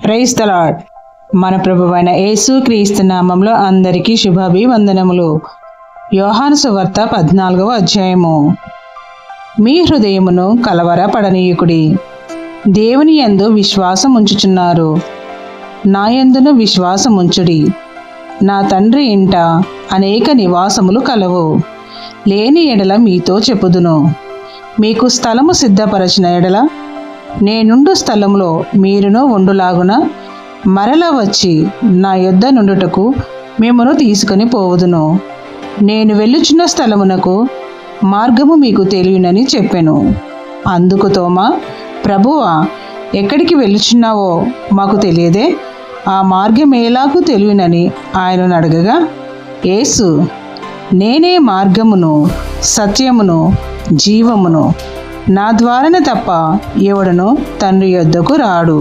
Praise the lord. మన ప్రభువైన యేసు క్రీస్తు నామములో అందరికీ శుభాభివందనములు. యోహాను సువార్త 14వ అధ్యాయము. మీ హృదయమును కలవరపడనీయుకుడి. దేవుని యందు విశ్వాసముంచుచున్నారు, నా యందును విశ్వాసముంచుడి. నా తండ్రి ఇంట అనేక నివాసములు కలవు. లేని ఎడల మీతో చెప్పుదును. మీకు స్థలము సిద్ధపరచిన ఎడల నేనుండు స్థలములో మీరును ఉండులాగున మరల వచ్చి నా యొద్ద నుండుటకు మిమ్మును తీసుకొని పోవుదును. నేను వెళ్ళుచున్న స్థలమునకు మార్గము మీకు తెలియనని చెప్పెను. అందుకు తోమా, ప్రభువా, ఎక్కడికి వెళ్ళుచున్నావో మాకు తెలియదే, ఆ మార్గం ఎలాగూ తెలియనని ఆయనను అడగగా, యేసు, నేనే మార్గమును సత్యమును జీవమును, నా ద్వారానే తప్ప ఎవడును తండ్రి యొద్దకు రాడు.